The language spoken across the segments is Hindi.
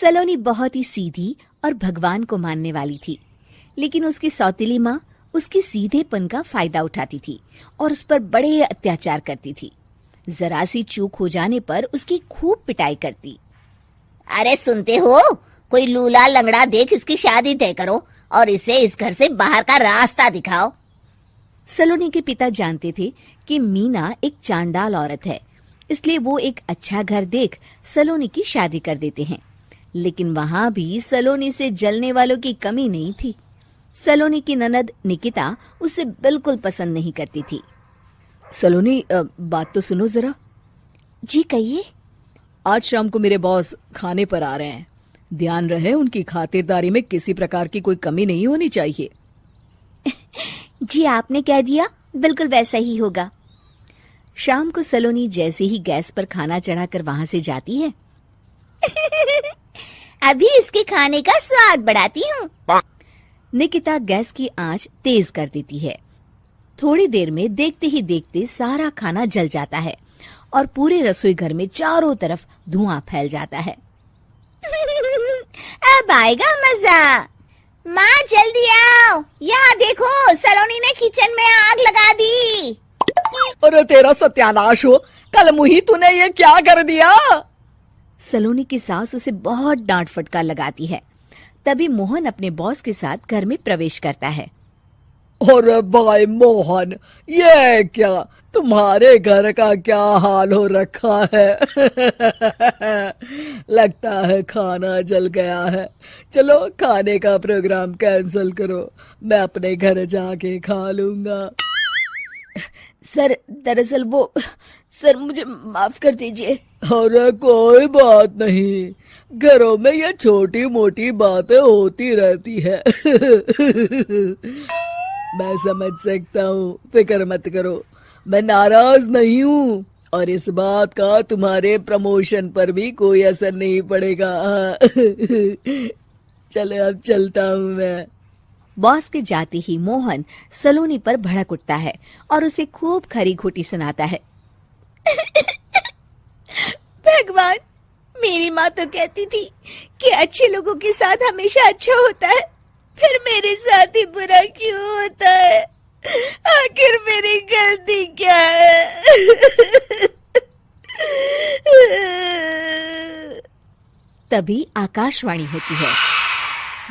सलोनी बहुत ही सीधी और भगवान को मानने वाली थी, लेकिन उसकी सौतेली माँ उसके सीधेपन का फायदा उठाती थी और उस पर बड़े अत्याचार करती थी। जरा सी चूक हो जाने पर उसकी खूब पिटाई करती। अरे सुनते हो, कोई लूला लंगड़ा देख इसकी शादी तय करो और इसे इस घर से बाहर का रास्ता दिखाओ। सलोनी के पिता जानते थे कि मीना एक चांडाल औरत है, इसलिए वो एक अच्छा घर देख सलोनी की शादी कर देते हैं। लेकिन वहां भी सलोनी से जलने वालों की कमी नहीं थी। सलोनी की ननद निकिता उसे बिल्कुल पसंद नहीं करती थी। सलोनी, बात तो सुनो जरा। जी कहिए। आज शाम को मेरे बॉस खाने पर आ रहे हैं। ध्यान रहे उनकी खातिरदारी में किसी प्रकार की कोई कमी नहीं होनी चाहिए। जी आपने कह दिया, बिल्कुल वैसा ही होगा। शाम को सलोनी जैसे ही गैस पर खाना चढ़ाकर वहां से जाती है अभी इसके खाने का स्वाद बढ़ाती हूँ। निकिता गैस की आंच तेज कर देती है। थोड़ी देर में देखते ही देखते सारा खाना जल जाता है और पूरे रसोई घर में चारों तरफ धुआं फैल जाता है। अब आएगा मजा। माँ जल्दी आओ, यहाँ देखो सलोनी ने किचन में आग लगा दी। अरे तेरा सत्यानाश हो, कल मुही तूने ये क्या कर दिया? सलोनी की सास उसे बहुत डांट फटकार लगाती है। तभी मोहन अपने बॉस के साथ घर में प्रवेश करता है। अरे भाई मोहन, ये क्या तुम्हारे घर का क्या हाल हो रखा है? लगता है खाना जल गया है। चलो खाने का प्रोग्राम कैंसिल करो, मैं अपने घर जाके खा लूंगा। सर दरअसल सर मुझे माफ कर दीजिए। अरे कोई बात नहीं, घरों में ये छोटी मोटी बातें होती रहती है। मैं समझ सकता हूँ, फिक्र मत करो, मैं नाराज नहीं हूँ और इस बात का तुम्हारे प्रमोशन पर भी कोई असर नहीं पड़ेगा। चलो अब चलता हूँ मैं। बॉस के जाते ही मोहन सलोनी पर भड़क उठता है और उसे खूब खरी खोटी सुनाता है। भगवान, मेरी माँ तो कहती थी कि अच्छे लोगों के साथ हमेशा अच्छा होता है, फिर मेरे साथ ही बुरा क्यों होता है? आखिर मेरी गलती क्या है? तभी आकाशवाणी होती है।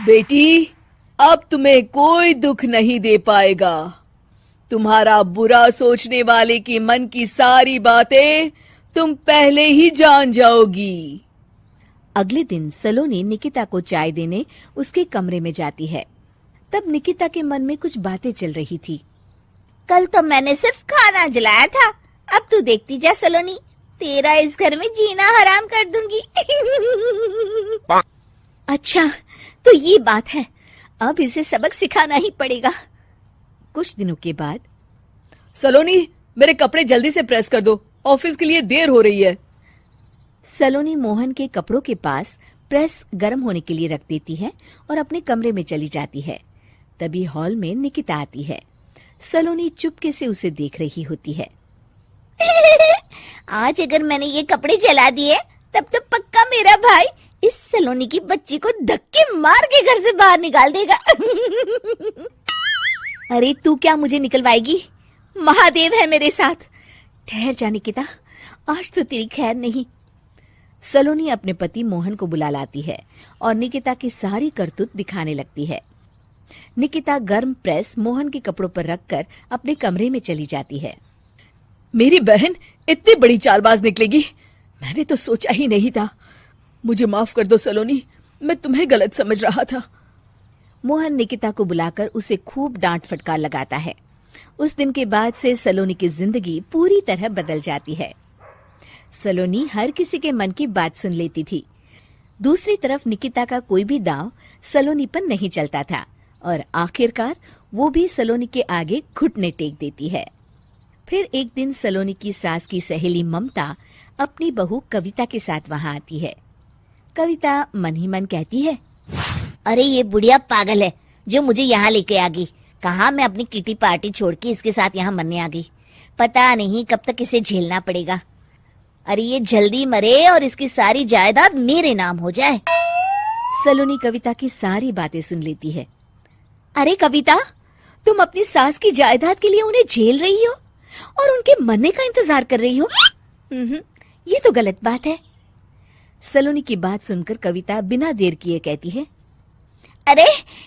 बेटी, अब तुम्हें कोई दुख नहीं दे पाएगा। तुम्हारा बुरा सोचने वाले की मन की सारी बातें तुम पहले ही जान जाओगी। अगले दिन सलोनी निकिता को चाय देने उसके कमरे में जाती है। तब निकिता के मन में कुछ बातें चल रही थी। कल तो मैंने सिर्फ खाना जलाया था, अब तू देखती जा सलोनी, तेरा इस घर में जीना हराम कर दूंगी। अच्छा, तो ये बात है, अब इसे सबक सिखाना ही पड़ेगा। कुछ दिनों के बाद, सलोनी, मेरे कपड़े जल्दी से प्रेस कर दो, ऑफिस के लिए देर हो रही है। सलोनी मोहन के कपड़ों के पास प्रेस गर्म होने के लिए रख देती है और अपने कमरे में चली जाती है। तभी हॉल में निकिता आती है। सलोनी चुपके से उसे देख रही होती है। आज अगर मैंने ये कपड़े जला दिए तब तो पक्का मेरा भाई इस सलोनी की बच्ची को धक्के मार के घर से बाहर निकाल देगा। अरे तू क्या मुझे निकलवाएगी? महादेव है मेरे साथ। ठहर जा निकिता, आज तो तेरी खैर नहीं। सलोनी अपने पति मोहन को बुला लाती है और निकिता की सारी करतूत दिखाने लगती है। निकिता गर्म प्रेस मोहन के कपड़ों पर रखकर अपने कमरे में चली जाती है। मेरी बहन इतनी बड़ी चालबाज निकलेगी, मैंने तो सोचा ही नहीं था। मुझे माफ कर दो सलोनी, मैं तुम्हें गलत समझ रहा था। मोहन निकिता को बुलाकर उसे खूब डांट फटकार लगाता है। उस दिन के बाद से सलोनी की जिंदगी पूरी तरह बदल जाती है। सलोनी हर किसी के मन की बात सुन लेती थी। दूसरी तरफ निकिता का कोई भी दांव सलोनी पर नहीं चलता था और आखिरकार वो भी सलोनी के आगे घुटने टेक देती है। फिर एक दिन सलोनी की सास की सहेली ममता अपनी बहू कविता के साथ वहां आती है। कविता मन ही मन कहती है, अरे ये बुढ़िया पागल है जो मुझे यहाँ लेके आ गई। कहाँ मैं अपनी किटी पार्टी छोड़ के इसके साथ यहाँ मरने आ गई। पता नहीं कब तक इसे झेलना पड़ेगा। अरे ये जल्दी मरे और इसकी सारी जायदाद मेरे नाम हो जाए। सलोनी कविता की सारी बातें सुन लेती है। अरे कविता, तुम अपनी सास की जायदाद के लिए उन्हें झेल रही हो और उनके मरने का इंतजार कर रही हो। ये तो गलत बात है। सलोनी की बात सुनकर कविता बिना देर किए कहती है, अरे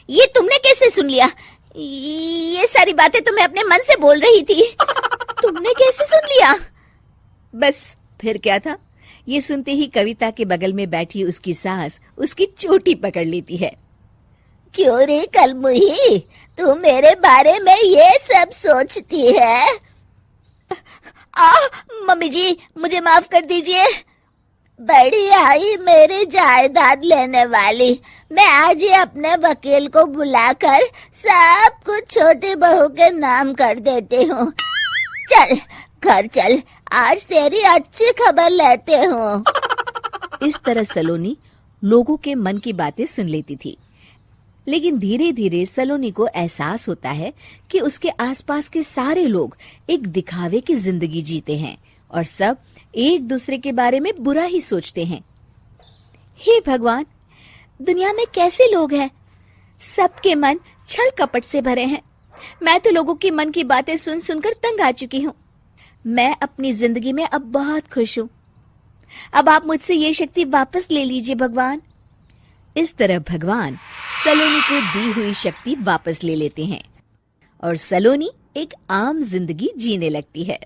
ये तुमने कैसे सुन लिया? ये सारी बातें तो मैं अपने मन से बोल रही थी। तुमने कैसे सुन लिया? बस फिर क्या था। ये सुनते ही कविता के बगल में बैठी उसकी सास उसकी चोटी पकड़ लेती है। क्यों रे कलमुही, तू मेरे बारे में ये सब सोचती है? मम्मी जी, मुझे माफ कर दीजिए। बड़ी आई मेरी जायदाद लेने वाली, मैं आज ही अपने वकील को बुलाकर सब कुछ छोटी बहू के नाम कर देती हूँ। चल घर चल, आज तेरी अच्छी खबर लेते हूँ। इस तरह सलोनी लोगों के मन की बातें सुन लेती थी, लेकिन धीरे धीरे सलोनी को एहसास होता है कि उसके आसपास के सारे लोग एक दिखावे की जिंदगी जीते हैं और सब एक दूसरे के बारे में बुरा ही सोचते हैं। हे भगवान, दुनिया में कैसे लोग हैं? सबके मन छल कपट से भरे हैं। मैं तो लोगों के मन की बातें सुन सुनकर तंग आ चुकी हूँ। मैं अपनी जिंदगी में अब बहुत खुश हूँ। अब आप मुझसे ये शक्ति वापस ले लीजिए भगवान। इस तरह भगवान सलोनी को दी हुई शक्ति वापस ले लेते हैं और सलोनी एक आम जिंदगी जीने लगती है।